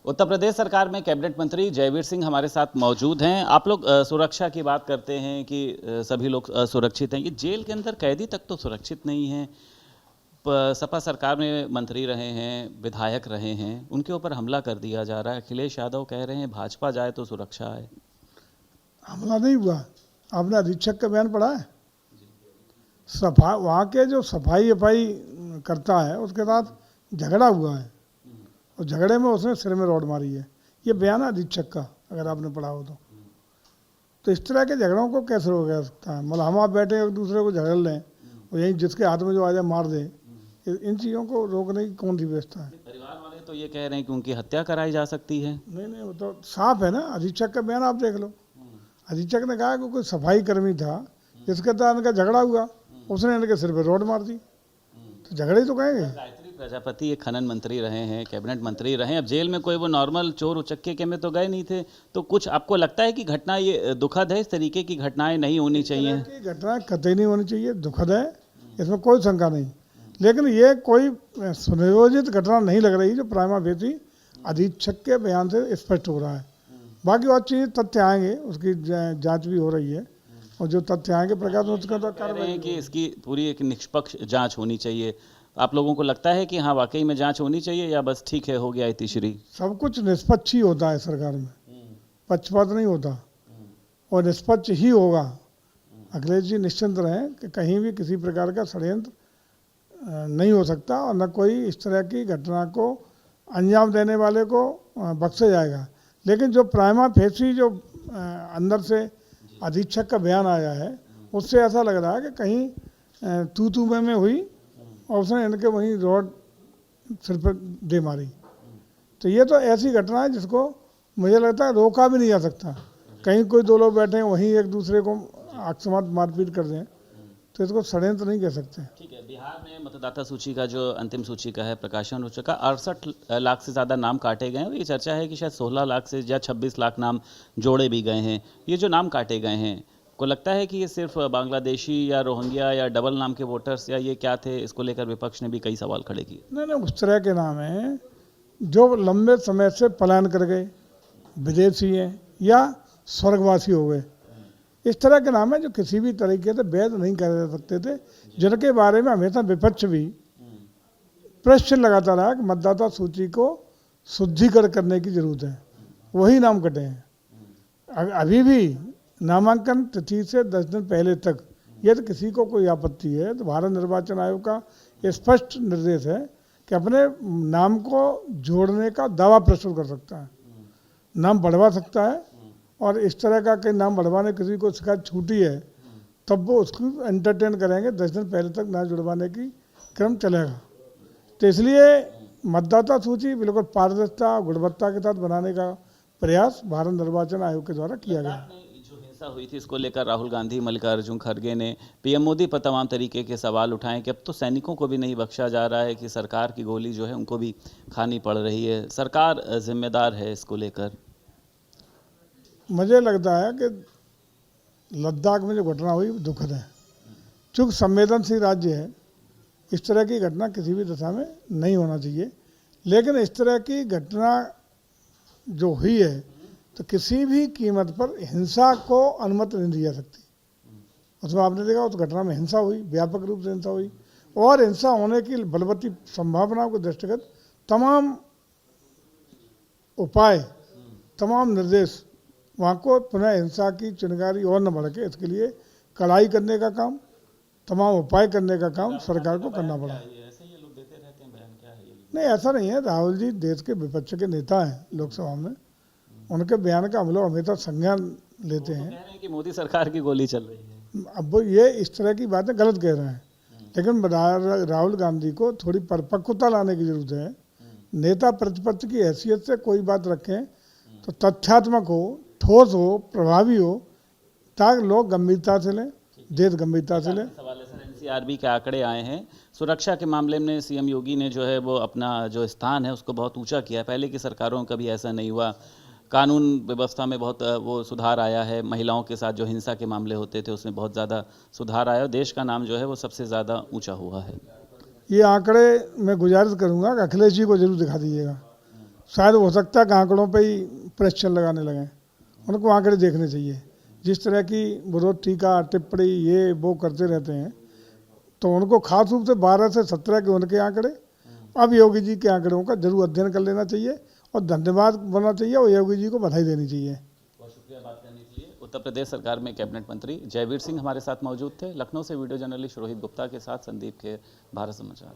उत्तर प्रदेश सरकार में कैबिनेट मंत्री जयवीर सिंह हमारे साथ मौजूद हैं। आप लोग सुरक्षा की बात करते हैं कि सभी लोग सुरक्षित हैं, ये जेल के अंदर कैदी तक तो सुरक्षित नहीं हैं। सपा सरकार में मंत्री रहे हैं, विधायक रहे हैं, उनके ऊपर हमला कर दिया जा रहा है। अखिलेश यादव कह रहे हैं भाजपा जाए तो सुरक्षा है। हमला नहीं हुआ, आपने अधीक्षक का बयान पढ़ा है? वहाँ के जो सफाई करता है उसके साथ झगड़ा हुआ है और झगड़े में उसने सिर में रॉड मारी है। ये बयान है अधीक्षक का, अगर आपने पढ़ा हो तो इस तरह के झगड़ों को कैसे रोका जा सकता है? मतलब हम आप बैठे एक दूसरे को झगड़ लें और यहीं जिसके हाथ में जो आ जाए मार दें, इन चीज़ों को रोकने की कौन सी व्यवस्था है? परिवार वाले तो ये कह रहे हैं कि उनकी हत्या कराई जा सकती है। नहीं, वो तो साफ है ना, अधीक्षक का बयान आप देख लो। अधीक्षक ने कहा कि कोई सफाई कर्मी था जिसके साथ इनका झगड़ा हुआ, उसने इनके सिर पे रॉड मार दी, तो झगड़े ही तो कहेंगे। गायत्री प्रजापति एक खनन मंत्री रहे हैं, कैबिनेट मंत्री रहे हैं, अब जेल में कोई वो नॉर्मल चोर उचक्के के में तो गए नहीं थे। तो कुछ आपको लगता है कि घटना ये दुखद है? इस तरीके की घटनाएं नहीं होनी चाहिए? घटना कतई नहीं होनी चाहिए, दुखद है, इसमें कोई शंका नहीं। लेकिन ये कोई सुनियोजित घटना नहीं लग रही जो प्राइमा फेसी अधीक्षक के बयान से स्पष्ट हो रहा है। बाकी और चीज़ तथ्य आएंगे, उसकी जांच भी हो रही है और जो तथ्य आएंगे प्रकाश उसका तो कार्रवाई कि इसकी पूरी एक निष्पक्ष जांच होनी चाहिए। आप लोगों को लगता है कि हाँ वाकई में जांच होनी चाहिए या बस ठीक है हो गया इतिश्री? सब कुछ निष्पक्ष ही होता है सरकार में, पक्षपात नहीं होता और निष्पक्ष ही होगा। अखिलेश जी निश्चिंत रहें कि कहीं भी किसी प्रकार का षड्यंत्र नहीं हो सकता और न कोई इस तरह की घटना को अंजाम देने वाले को बख्शा जाएगा। लेकिन जो प्राइमा फेसी जो अंदर से अधीक्षक का बयान आया है, उससे ऐसा लग रहा है कि कहीं तू में हुई और उसने इनके वहीं रॉड सिर पर दे मारी। तो ये तो ऐसी घटना है जिसको मुझे लगता है रोका भी नहीं जा सकता। कहीं कोई दो लोग बैठे हैं वहीं एक दूसरे को अकस्मात मारपीट कर दें, तो इसको षड्यंत्र नहीं कह सकते। ठीक है, बिहार में मतदाता सूची का जो अंतिम सूची का है प्रकाशन हो चुका, 68 लाख से ज़्यादा नाम काटे गए हैं और ये चर्चा है कि शायद 16 लाख से या 26 लाख नाम जोड़े भी गए हैं। ये जो नाम काटे गए हैं, को लगता है कि ये सिर्फ बांग्लादेशी या रोहिंग्या या डबल नाम के वोटर्स या ये क्या थे? इसको लेकर विपक्ष ने भी कई सवाल खड़े किए। नहीं, उस तरह के नाम हैं जो लंबे समय से पलायन कर गए, विदेशी हैं या स्वर्गवासी हो गए। इस तरह के नाम है जो किसी भी तरीके से वैध नहीं करे जा सकते थे, जिनके बारे में हमेशा विपक्ष भी प्रश्न लगाता रहा कि मतदाता सूची को शुद्धिकरण करने की जरूरत है। वही नाम कटे हैं। अभी भी नामांकन तिथि से 10 दिन पहले तक यदि किसी को कोई आपत्ति है तो भारत निर्वाचन आयोग का स्पष्ट निर्देश है कि अपने नाम को जोड़ने का दावा प्रस्तुत कर सकता है, नाम बढ़वा सकता है और इस तरह का कई नाम बढ़वाने किसी को शिकायत छूटी है तब वो उसको एंटरटेन करेंगे। 10 दिन पहले तक नाम जुड़वाने की क्रम चलेगा। तो इसलिए मतदाता सूची बिल्कुल पारदर्शिता गुणवत्ता के साथ बनाने का प्रयास भारत निर्वाचन आयोग के द्वारा किया गया। जो हिंसा हुई थी इसको लेकर राहुल गांधी, मल्लिकार्जुन खड़गे ने पीएम मोदी पर तमाम तरीके के सवाल उठाए कि अब तो सैनिकों को भी नहीं बख्शा जा रहा है, कि सरकार की गोली जो है उनको भी खानी पड़ रही है, सरकार जिम्मेदार है इसको लेकर। मुझे लगता है कि लद्दाख में जो घटना हुई दुखद है। चूँकि संवेदनशील राज्य है, इस तरह की घटना किसी भी दशा में नहीं होना चाहिए। लेकिन इस तरह की घटना जो हुई है तो किसी भी कीमत पर हिंसा को अनुमति नहीं दी जा सकती। उसमें आपने देखा उस घटना में हिंसा हुई, व्यापक रूप से हिंसा हुई और हिंसा होने की बलवती संभावनाओं के दृष्टिगत तमाम उपाय, तमाम निर्देश वहाँ को पुनः हिंसा की चिंगारी और न भड़के इसके लिए कड़ाई करने का काम, तमाम उपाय करने का काम सरकार को करना पड़ा। नहीं, ऐसा नहीं है। राहुल जी देश के विपक्ष के नेता हैं लोकसभा में, उनके बयान का हम लोग हमेशा संज्ञान लेते हैं। कह रहे हैं कि मोदी सरकार की गोली चल रही है। अब वो ये इस तरह की बातें गलत कह रहे हैं, लेकिन राहुल गांधी को थोड़ी परिपक्वता लाने की जरूरत है। नेता प्रतिपक्ष की हैसियत से कोई बात रखें तो तथ्यात्मक हो, ठोस हो, प्रभावी हो, ताकि लोग गंभीरता से लें, देश गंभीरता से लें। एनसीआरबी के आंकड़े आए हैं सुरक्षा के मामले में, सीएम योगी ने जो है वो अपना जो स्थान है उसको बहुत ऊंचा किया है। पहले की सरकारों में कभी ऐसा नहीं हुआ। कानून व्यवस्था में बहुत वो सुधार आया है, महिलाओं के साथ जो हिंसा के मामले होते थे उसमें बहुत ज़्यादा सुधार आया और देश का नाम जो है वो सबसे ज़्यादा ऊंचा हुआ है। ये आंकड़े मैं गुजारिश करूंगा कि अखिलेश जी को जरूर दिखा दीजिएगा। शायद हो सकता है कि आंकड़ों पे ही प्रेशर लगाने लगे। उनको आंकड़े देखने चाहिए। जिस तरह की विरोध टीका टिप्पणी ये वो करते रहते हैं, तो उनको खास रूप से 12 से 17 के उनके आंकड़े, अब योगी जी के आंकड़ों का जरूर अध्ययन कर लेना चाहिए और धन्यवाद बोलना चाहिए और योगी जी को बधाई देनी चाहिए। बहुत शुक्रिया बात करने के लिए। उत्तर प्रदेश सरकार में कैबिनेट मंत्री जयवीर सिंह हमारे साथ मौजूद थे। लखनऊ से वीडियो जर्नलिस्ट रोहित गुप्ता के साथ संदीप खेर, भारत समाचार।